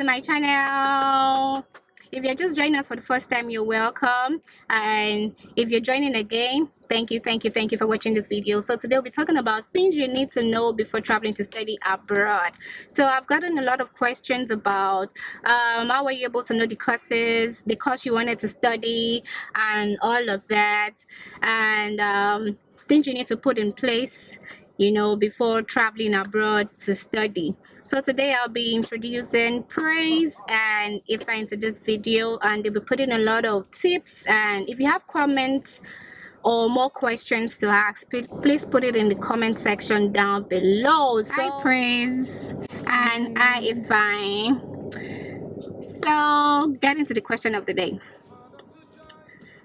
my channel. If you're just joining us for the first time, you're welcome. And if you're joining again, thank you for watching this video. So today we'll be talking about things you need to know before traveling to study abroad. So I've gotten a lot of questions about how were you able to know the course you wanted to study and all of that, and things you need to put in place, you know, before traveling abroad to study. So today I'll be introducing Praise and Ifa into this video, and they'll be putting a lot of tips. And if you have comments or more questions to ask, please put it in the comment section down below. So, hi Praise and hi Ifa. So get into the question of the day.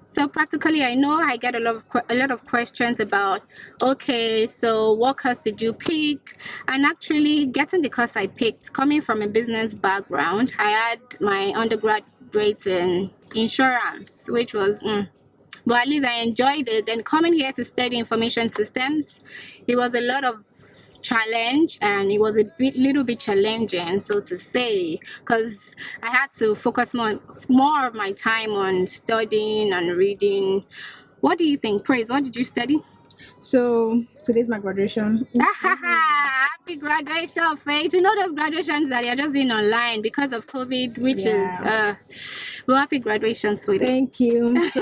So practically, I know I get a lot of questions about, okay, so what course did you pick? And actually, getting the course I picked, coming from a business background, I had my undergraduate in insurance, which was, but at least I enjoyed it. And coming here to study information systems, it was a lot of challenge, and it was a little bit challenging, so to say, because I had to focus more of my time on studying and reading. What do you think, Praise? What did you study? So today's my graduation. Happy graduation, Faith. You know those graduations that you're just doing online because of COVID, which is well, happy graduation, sweetie. Thank you. So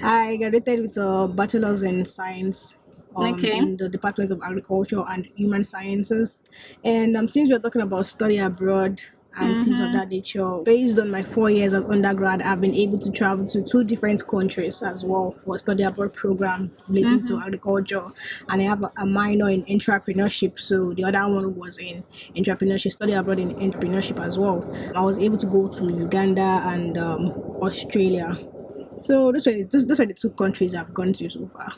I graduated with a bachelor's in science. In the Department of Agriculture and Human Sciences. And since we're talking about study abroad and things of that nature, based on my 4 years as undergrad, I've been able to travel to 2 different countries as well for a study abroad program relating to agriculture. And I have a minor in entrepreneurship, so the other one was in entrepreneurship, study abroad in entrepreneurship as well. I was able to go to Uganda and Australia. So those were the 2 countries I've gone to so far.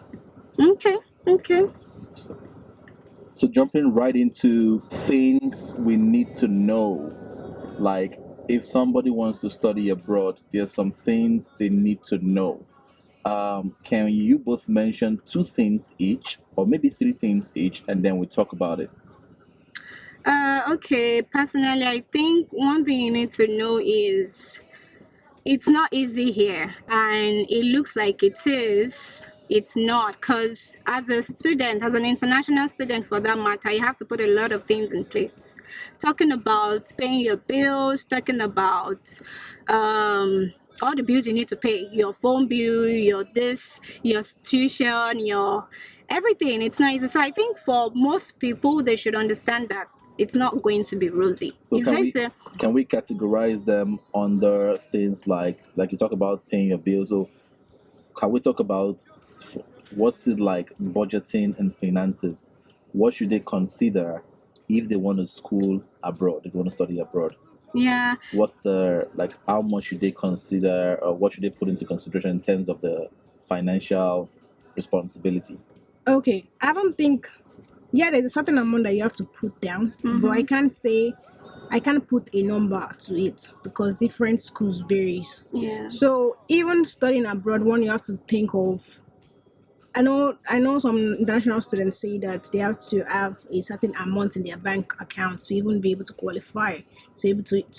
Okay. So jumping right into things we need to know, like if somebody wants to study abroad, there's some things they need to know. Can you both mention 2 things each, or maybe 3 things each, and then we talk about it? Okay, personally, I think one thing you need to know is it's not easy here, and it looks like it is. It's not, because as a student, as an international student for that matter, you have to put a lot of things in place. Talking about paying your bills, talking about all the bills you need to pay, your phone bill, your tuition, your everything. It's not easy. So I think for most people, they should understand that it's not going to be rosy. So can we categorize them under things like you talk about paying your bills? So can we talk about what's it like budgeting and finances? What should they consider if they want to school abroad, if they want to study abroad? Yeah. What's how much should they consider, or what should they put into consideration in terms of the financial responsibility? Okay, I don't think, there's a certain amount that you have to put down, but I can't put a number to it because different schools varies. Yeah. So even studying abroad, one you have to think of. I know some international students say that they have to have a certain amount in their bank account to even be able to qualify, to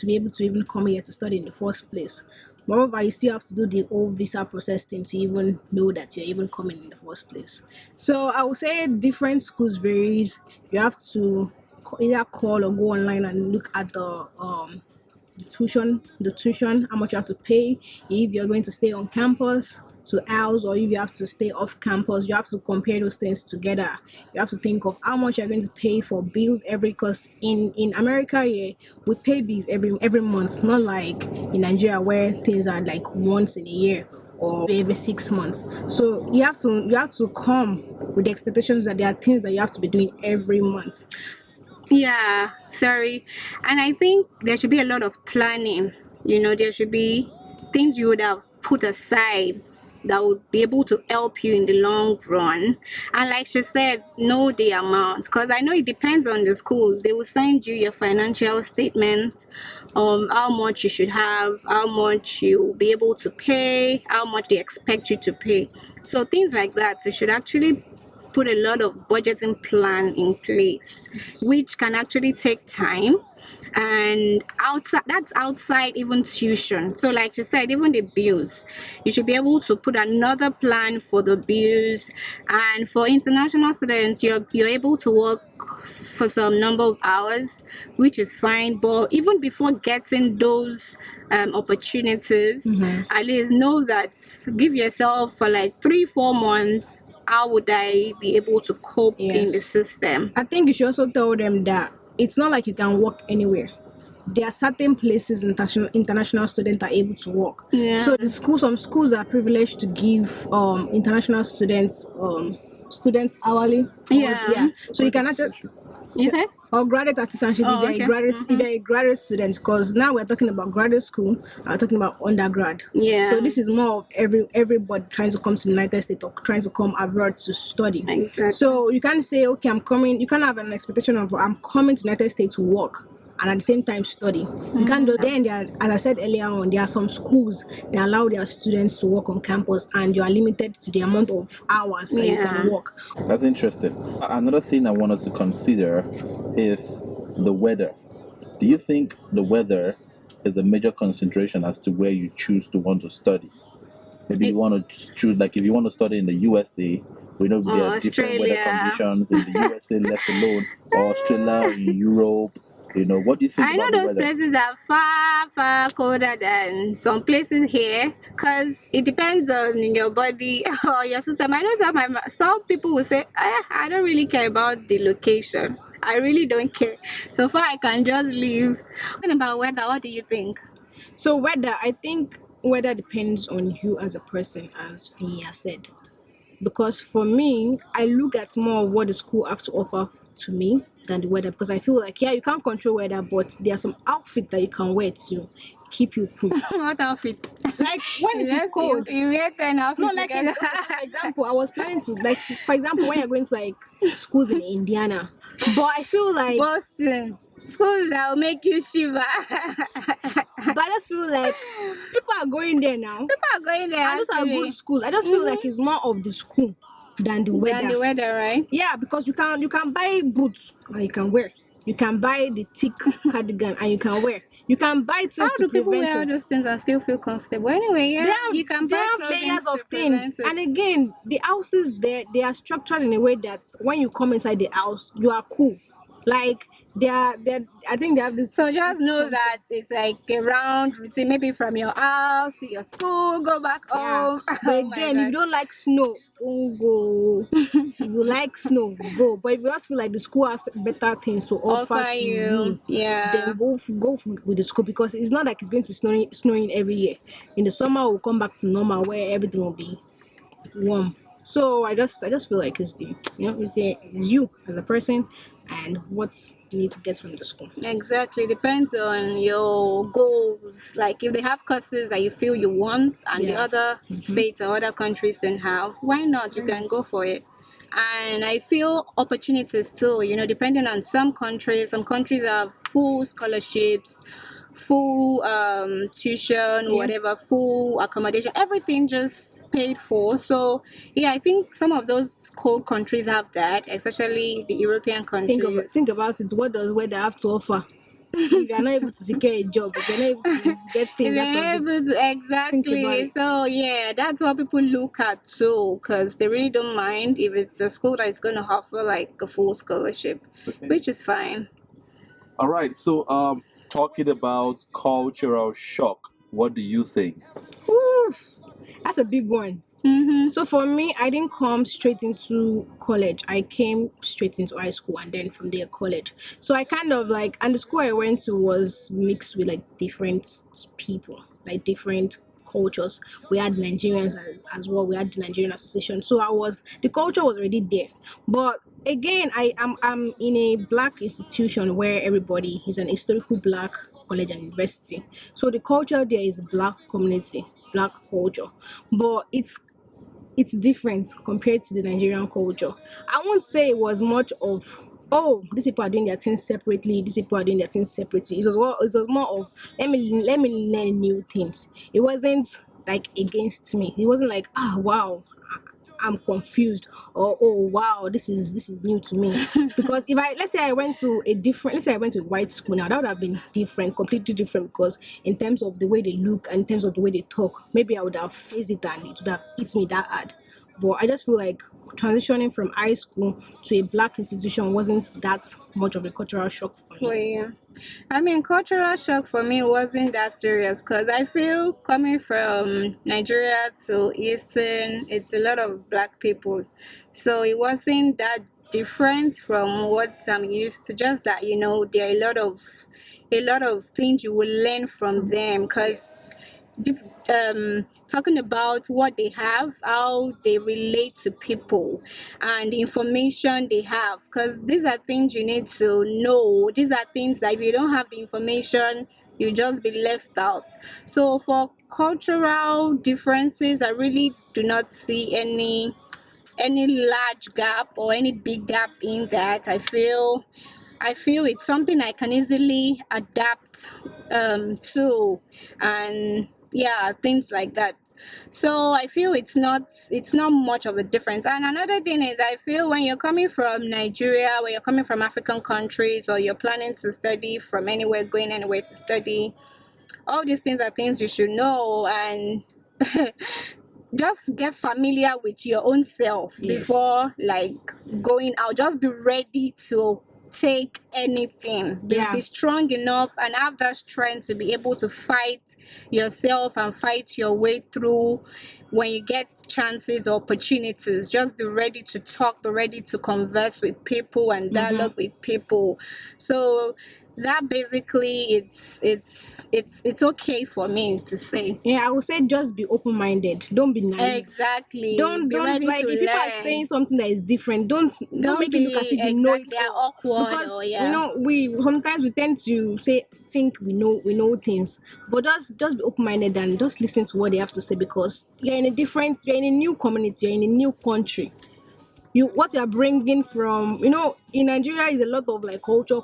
be able to even come here to study in the first place. Moreover, you still have to do the whole visa process thing to even know that you're even coming in the first place. So I would say different schools varies. You have to either call or go online and look at the tuition, how much you have to pay if you're going to stay on campus to house, or if you have to stay off campus. You have to compare those things together. You have to think of how much you're going to pay for bills because in America, we pay bills every month, not like in Nigeria where things are like once in a year or every 6 months. So you have to come with the expectations that there are things that you have to be doing every month. Yeah, sorry. And I think there should be a lot of planning. You know, there should be things you would have put aside that would be able to help you in the long run. And like she said, know the amount, because I know it depends on the schools. They will send you your financial statement, how much you should have, how much you will be able to pay, how much they expect you to pay. So things like that, you should actually put a lot of budgeting plan in place, which can actually take time. And that's outside even tuition. So like you said, even the bills, you should be able to put another plan for the bills. And for international students, you're able to work for some number of hours, which is fine. But even before getting those opportunities, at least know that, give yourself for like 3-4 months, how would I be able to cope in the Yes. system? I think you should also tell them that it's not like you can work anywhere. There are certain places international students are able to work. Yeah. So some schools are privileged to give international students hourly. Yeah. So you can actually You say? or graduate assistantship Oh, if you're okay. a graduate if you're a graduate student, because now we're talking about graduate school, we're talking about undergrad. Yeah. So this is more of everybody trying to come to the United States or trying to come abroad to study. Exactly. So you can't say, okay, I'm coming. You can't have an expectation of I'm coming to the United States to work and at the same time study. You can't do. Then as I said earlier on, there are some schools that allow their students to work on campus, and you are limited to the amount of hours that you can work. That's interesting. Another thing I want us to consider is the weather. Do you think the weather is a major consideration as to where you choose to want to study? Maybe you want to choose, like if you want to study in the USA, we know there are different weather Australia. conditions in the USA, left alone, or Australia, in Europe. What do you think I know about the those weather? places are far colder than some places here, because it depends on your body or your system. I know some people will say, I don't really care about the location. I really don't care. So far, I can just leave. Talking about weather, what do you think? So I think weather depends on you as a person, as Fia said. Because for me, I look at more of what the school have to offer to me than the weather. Because I feel like, yeah, you can't control weather, but there are some outfits that you can wear to keep you cool. What outfit? Like when it is cold. You wear 10 outfits No, like together. for example, I was planning to, like, for example, when you're going to like schools in Indiana, but I feel like Boston. Schools that will make you shiver. but I just feel like people are going there now. People are going there. And those are actually. good schools. I just feel like it's more of the school than the weather. Than the weather, right? Yeah, because you can buy boots and you can wear. You can buy the thick cardigan and you can wear. You can buy things How to do people prevent wear all it. those things and still feel comfortable? Anyway, yeah, you can They buy have clothing layers to of things. prevent it. And again, the houses there, they are structured in a way that when you come inside the house, you are cool. Like I think they have this. So just know that it's like a round routine, maybe from your house to your school, go back Yeah. home. But Oh my again, if you God. don't like snow, don't go. If you like snow, go. But if you just feel like the school has better things to offer to you, yeah. then go with the school, because it's not like it's going to be snowing every year. In the summer, we'll come back to normal where everything will be warm. So I just feel like it's you as a person and what you need to get from the school. Exactly. Depends on your goals. Like if they have courses that you feel you want and the Yeah. other states or other countries don't have, why not? You can go for it. And I feel opportunities too, depending on some countries have full scholarships, full tuition, whatever, full accommodation, everything just paid for. So yeah, I think some of those cold countries have that, especially the European countries. Think about it. What does weather have to offer? If you're not able to secure a job, if you're not able to get things If out you're of able it. to, exactly. it. So yeah, that's what people look at too, because they really don't mind if it's a school that is going to offer like a full scholarship, which is fine. All right. So, talking about cultural shock, what do you think? Oof, that's a big one. So for me, I didn't come straight into college. I came straight into high school and then from there college. So I kind of like, and the school I went to was mixed with like different people, like different cultures. We had Nigerians as well. We had the Nigerian Association. So the culture was already there. But again, I'm in a black institution where everybody is an historical black college and university. So the culture there is black community, black culture. But it's different compared to the Nigerian culture. I won't say it was much of, oh, these people are doing their things separately, these people are doing their things separately. It was more of, let me learn new things. It wasn't like against me. It wasn't like, wow, I'm confused, or oh wow, this is new to me. Because if let's say I went to a white school now, that would have been different, completely different. Because in terms of the way they look and in terms of the way they talk, maybe I would have faced it and it would have hit me that hard. But I just feel like transitioning from high school to a black institution wasn't that much of a cultural shock for For me. you. I mean, cultural shock for me wasn't that serious because I feel coming from Nigeria to Eastern, it's a lot of black people. So it wasn't that different from what I'm used to. Just that, there are a lot of things you will learn from them because talking about what they have, how they relate to people, and the information they have. Because these are things you need to know. These are things that if you don't have the information, you just be left out. So for cultural differences, I really do not see any large gap or any big gap in that. I feel it's something I can easily adapt to, and yeah, things like that. So I feel it's not much of a difference. And another thing is, I feel when you're coming from Nigeria, when you're coming from African countries, or you're planning to study from anywhere, going anywhere to study, all these things are things you should know, and just get familiar with your own self Yes. before like going out. Just be ready to take anything. Yeah. Be strong enough and have that strength to be able to fight yourself and fight your way through when you get chances or opportunities. Just be ready to talk, be ready to converse with people and dialogue with people. So that basically, it's okay for me to say. Yeah, I would say just be open-minded. Don't be naive. Exactly. Don't Be don't ready like to if people are learn. saying something that is different. Don't make it look as be if you know it exactly they're all. awkward, Because or yeah. we sometimes we tend to think we know things, but just be open-minded and just listen to what they have to say. Because you're in a new community, you're in a new country. What you are bringing from in Nigeria is a lot of like culture.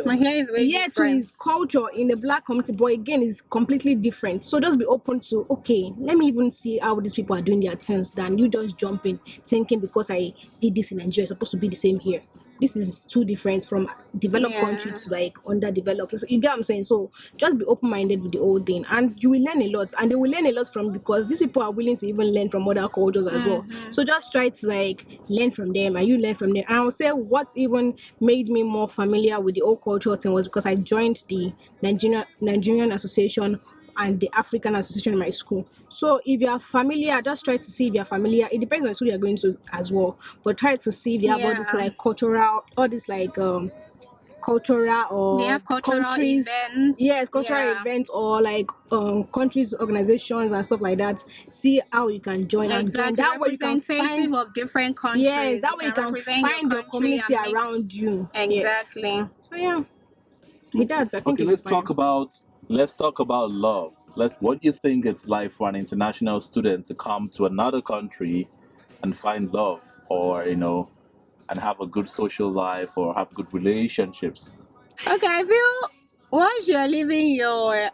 My hair is way Here too different. is culture in the black community, but again is completely different. So just be open to, okay, let me even see how these people are doing their things, than you just jumping thinking because I did this in Nigeria it's supposed to be the same here. This is too different from developed country Yeah. to like underdeveloped. So you get what I'm saying? So just be open-minded with the whole thing, and you will learn a lot, and they will learn a lot from, because these people are willing to even learn from other cultures as well. So just try to like learn from them, and you learn from them. And I would say what even made me more familiar with the whole cultural thing was because I joined the Nigerian Association and the African Association in my school. So if you are familiar, just try to see if you are familiar. It depends on the school you're going to as well. But try to see if they have all this Yeah. like cultural, all this like cultural They or have cultural countries. events. Yes, cultural Yeah. events or like countries, organizations and stuff like that. See how you can join and join. Exactly. That way you can find, Representative of different yes, countries. that You way you can can represent your find your country community and mix. around you. Yes. Exactly. So yeah, with that I think Okay, it'll be fine. let's talk about love. What do you think it's like for an international student to come to another country and find love, or and have a good social life or have good relationships? Okay, I feel once you're leaving your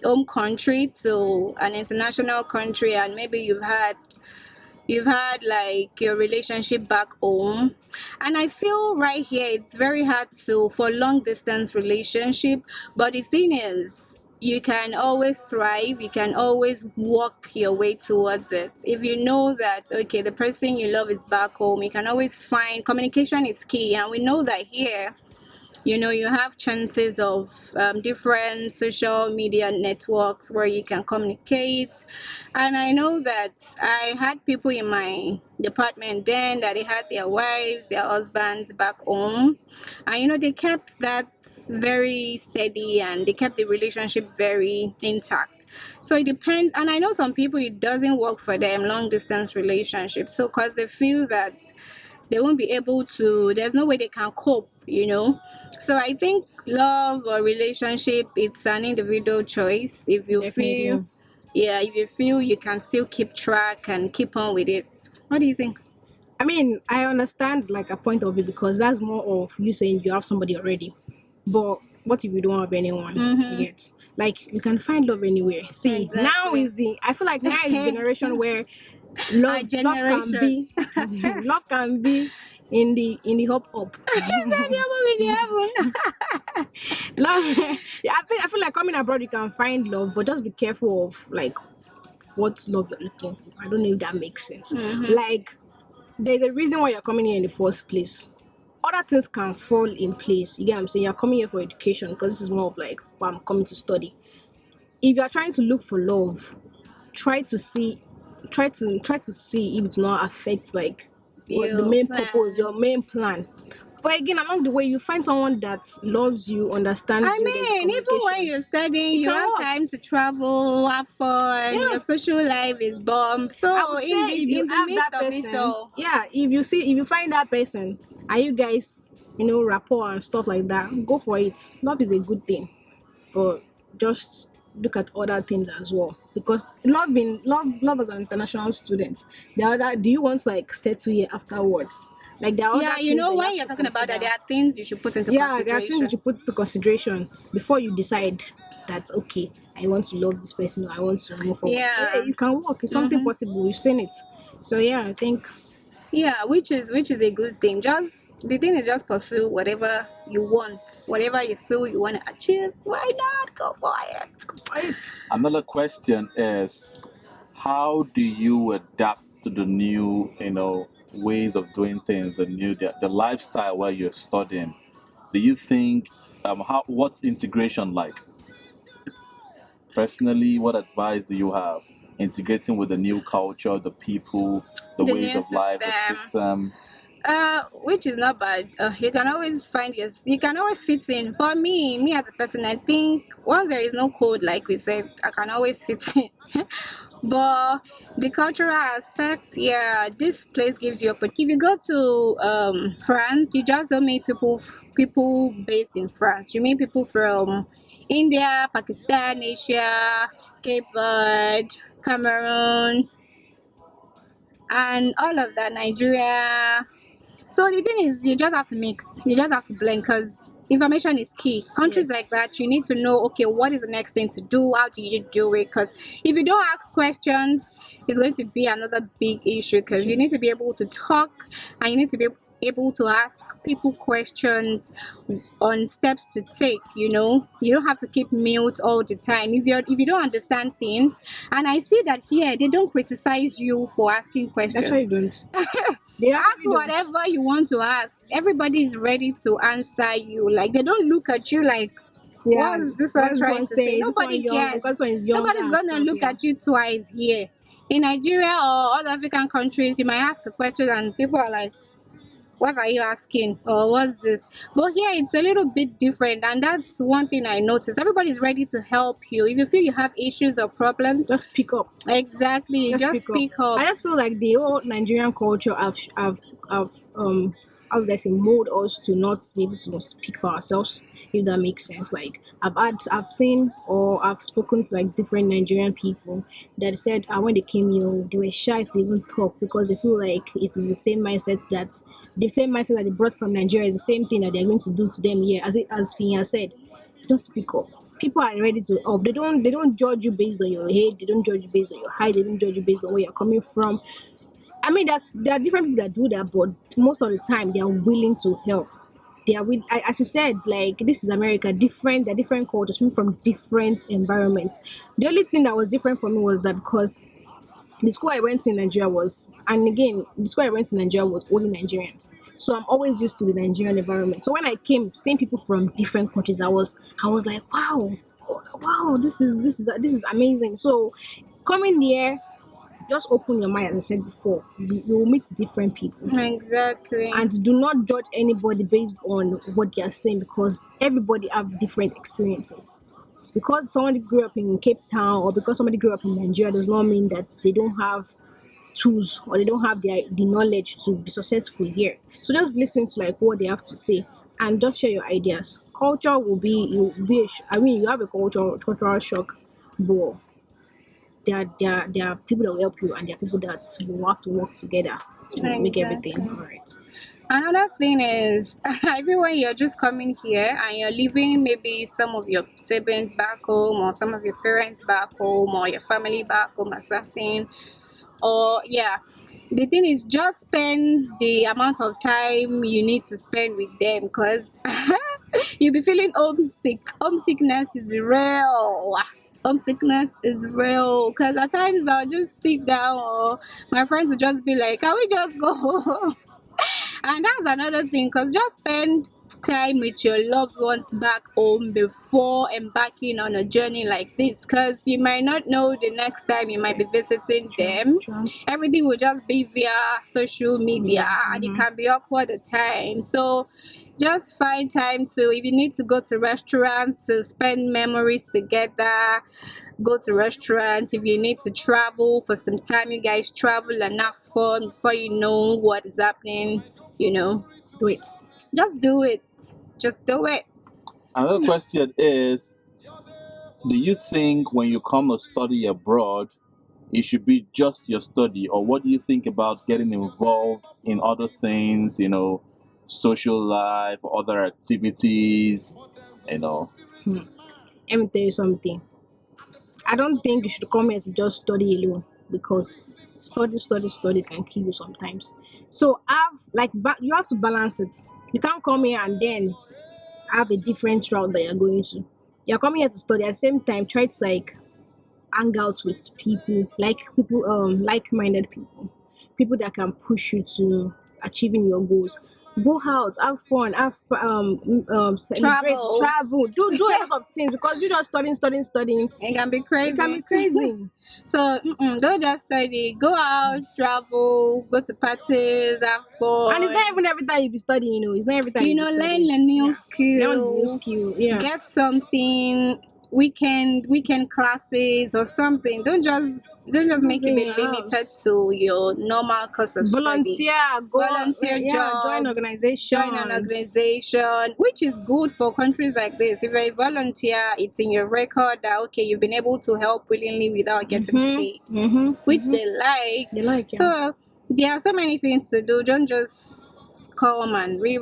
home country to an international country, and maybe you've had like your relationship back home, and I feel right here it's very hard to for long distance relationship. But the thing is, you can always thrive, you can always walk your way towards it. If you know that, okay, the person you love is back home, you can always find, communication is key, and we know that here, you have chances of different social media networks where you can communicate. And I know that I had people in my department then that they had their wives, their husbands back home, and they kept that very steady, and they kept the relationship very intact. So it depends, and I know some people it doesn't work for them, long distance relationships, so because they feel that they won't be able to, there's no way they can cope. So I think love or relationship, it's an individual choice. If you feel, Definitely. yeah, if you feel you can still keep track and keep on with it. What do you think? I mean, I understand like a point of view, because that's more of you saying you have somebody already. But what if you don't have anyone yet? Like you can find love anywhere. See, now Exactly. is the I feel like now is the generation where Our Love can generation. be love can be in the hop up. Love I feel like coming abroad you can find love, but just be careful of like what love you're looking for. I don't know if that makes sense. Like there's a reason why you're coming here in the first place. Other things can fall in place. You get what I'm saying? You're coming here for education because this is more of like what I'm coming to study. If you're trying to look for love, try to see try to see if it will not affect like what the You main purpose, plan. your main plan. But again, along the way, you find someone that loves you, understands I you. There's mean, even when communication. you're studying, It you can have work. time to travel, have fun. Your Yeah. social life is bomb. I So would say if you in the have midst that of it person, all, yeah, if you find that person, are you guys, rapport and stuff like that, go for it. Love is a good thing, but just look at other things as well. Because love as an international student, the other do you want to like settle here afterwards? Like there are yeah, other things that you when have you're to talking about that, consider. there are things you should put into Yeah, there are things that consideration. you put into consideration before you decide that okay, I want to love this person or I want to move forward. Yeah, Yeah. it can work. It's something Mm-hmm. possible. We've seen it. So yeah, I think Yeah, which is a good thing. Just the thing is just pursue whatever you want, whatever you feel you want to achieve. Why not go for it? go for it. Another question is, how do you adapt to the new, ways of doing things, the lifestyle where you're studying? Do you think, what's integration like? Personally, what advice do you have? Integrating with the new culture, the people, the The ways new of life, the system. system. Which is not bad. You can always find you can always fit in. For me as a person, I think once there is no code, like we said, I can always fit in. But the cultural aspect, yeah, this place gives you opportunity. If you go to France, you just don't meet people based in France. You meet people from India, Pakistan, Asia, Cape Verde, Cameroon, and all of that, Nigeria. So the thing is, you just have to mix. You just have to blend because information is key. Countries like Yes. that, you need to know, okay, what is the next thing to do? How do you do it? Because if you don't ask questions, it's going to be another big issue because you need to be able to talk and you need to be able to ask people questions on steps to take. You don't have to keep mute all the time if you don't understand things. And I see that here they don't criticize you for asking They actually questions. don't. They Ask actually don't. whatever you want to ask. Everybody is ready to answer you. Like they don't look at you like, Yeah. what's this one What's this trying one to say? saying? Is this one Nobody young? Because cares. this one is younger Nobody's and gonna stuff. look Yeah. at you twice here. In Nigeria or other African countries, you might ask a question and people are like, what are you asking? Or what's this? But here it's a little bit different, and that's one thing I noticed. Everybody's ready to help you. If you feel you have issues or problems, Just pick up. exactly, Just just pick up. speak up. I just feel like the whole Nigerian culture have how would I say mold us to not be able to speak for ourselves, if that makes sense. Like I've seen or I've spoken to like different Nigerian people that said when they came here they were shy to even talk because they feel like it is the same mindset that they brought from Nigeria is the same thing that they're going to do to them here. As Finya said, just speak up. People are ready to help. They don't judge you based on your age. They don't judge you based on your height. They don't judge you based on where you're coming from. I mean, there are different people that do that, but most of the time they are willing to help. They are with, as you said, like this is America. They're different cultures, people from different environments. The only thing that was different for me was that because the school I went to in Nigeria was, and again, the school I went to in Nigeria was only Nigerians. So I'm always used to the Nigerian environment. So when I came, seeing people from different countries, I was like, wow, this is amazing. So coming there, just open your mind, as I said before. You will meet different people, Exactly. and do not judge anybody based on what they are saying because everybody have different experiences. Because somebody grew up in Cape Town or because somebody grew up in Nigeria does not mean that they don't have tools or they don't have the knowledge to be successful here. So just listen to like what they have to say and just share your ideas. Culture will be I mean you have a cultural shock, but there are people that will help you and there are people that will have to work together to make everything Exactly. all right. Another thing is, even when you're just coming here and you're leaving maybe some of your siblings back home or some of your parents back home or your family back home or something, or yeah. The thing is, just spend the amount of time you need to spend with them, because you'll be feeling homesick. Homesickness is real. Homesickness is real, because at times I'll just sit down, or my friends will just be like, can we just go home? And that's another thing, because just spend time with your loved ones back home before embarking on a journey like this, because you might not know the next time you might be visiting them. True. Everything will just be via social media, and it can be awkward at times. So just find time to, if you need to go to restaurants to spend memories together, go to restaurants. If you need to travel for some time, you guys travel and have fun before you know what is happening. Do it. Just do it. Just do it. Another question is, do you think when you come to study abroad, it should be just your study, or what do you think about getting involved in other things, social life, other activities, you know? Let me tell you something. I don't think you should come here to just study alone, because study can kill you sometimes. So you have to balance it. You can't come here and then have a different route that you're going to. You're coming here to study, at the same time try to hang out with like-minded people that can push you to achieving your goals. Go out, have fun, have celebrate, travel, do a lot of things, because you just studying. It can be It crazy. can be crazy. So don't just study. Go out, travel, go to parties, have fun. And it's not even every time you be studying, it's not every time you be learn studying. a new Learn skill. a new skill. Yeah. Get something. Weekend classes or something. Don't just make it in be your limited house. to your normal course of study. Volunteer, Volunteer jobs, join organizations. join an organization, which is good for countries like this. If you're a volunteer, it's in your record that okay, you've been able to help willingly without getting paid, which they like. They like, yeah. So there are so many things to do. Don't just come and read.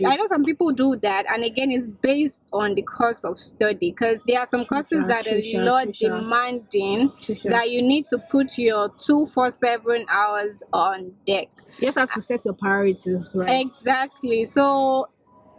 I know some people do that, and again, it's based on the course of study, because there are some courses that are a lot demanding, that you need to put your 247 hours on deck. You just have to set your priorities right. Exactly. So,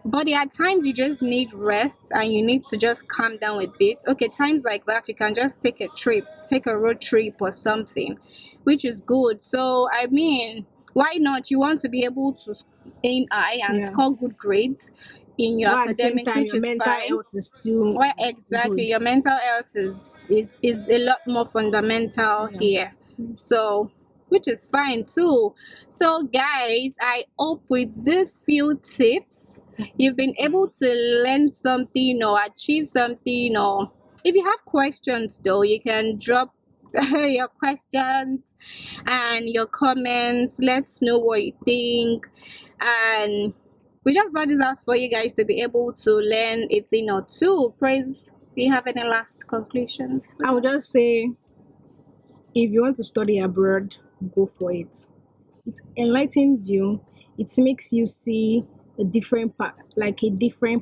but there are times you just need rest and you need to just calm down a bit. Okay, times like that, you can just take a road trip or something, which is good. So, I mean, why not? You want to be able to aim high and score good grades in your academics, which your is mental fine. health is still Exactly. good. Your mental health is a lot more fundamental here. So, which is fine too. So, guys, I hope with these few tips, you've been able to learn something or achieve something. Or if you have questions, though, you can drop your questions and your comments. Let's know what you think. And we just brought this out for you guys to be able to learn a thing or two. Praise. Do you have any last conclusions? I would just say, if you want to study abroad, go for it. It enlightens you. It makes you see a different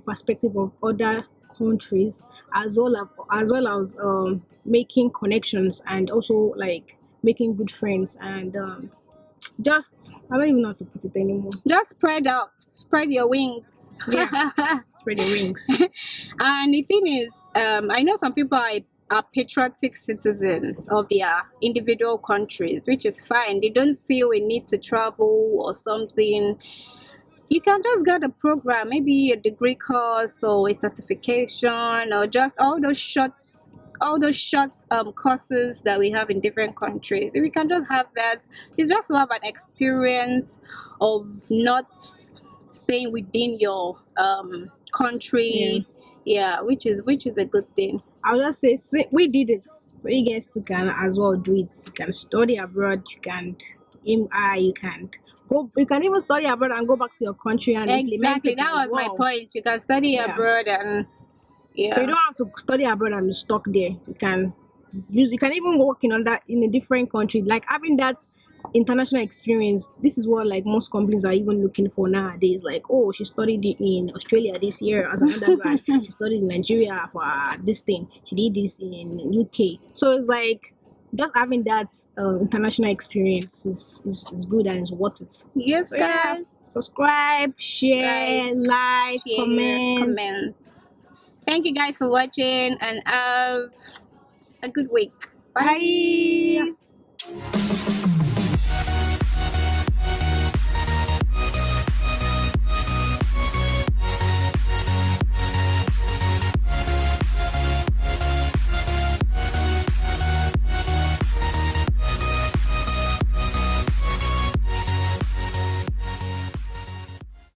perspective of other countries, as well as making connections, and also making good friends, and just I don't even know how to put it anymore. Just spread out. Spread your wings. Yeah. Spread your wings. And the thing is, I know some people are patriotic citizens of their individual countries, which is fine. They don't feel a need to travel or something. You can just get a program, maybe a degree course or a certification, or just all those short courses that we have in different countries. If we can just have that, it's just to have an experience of not staying within your country. Yeah, which is a good thing. I'll just say, we did it, so you guys too can as well do it. You can study abroad, you can aim high, you can even study abroad and go back to your country and implement it. That was my point. You can study abroad, and so you don't have to study abroad and be stuck there. You can even work in a different country, like having that international experience. This is what most companies are even looking for nowadays. Like, oh, she studied in Australia this year as an undergrad. She studied in Nigeria for this thing. She did this in UK. So it's just having that international experience is good and is worth it. Yes, So yeah, guys. subscribe, share, like, Share, comment. comment. Thank you guys for watching and have a good week. Bye. Bye.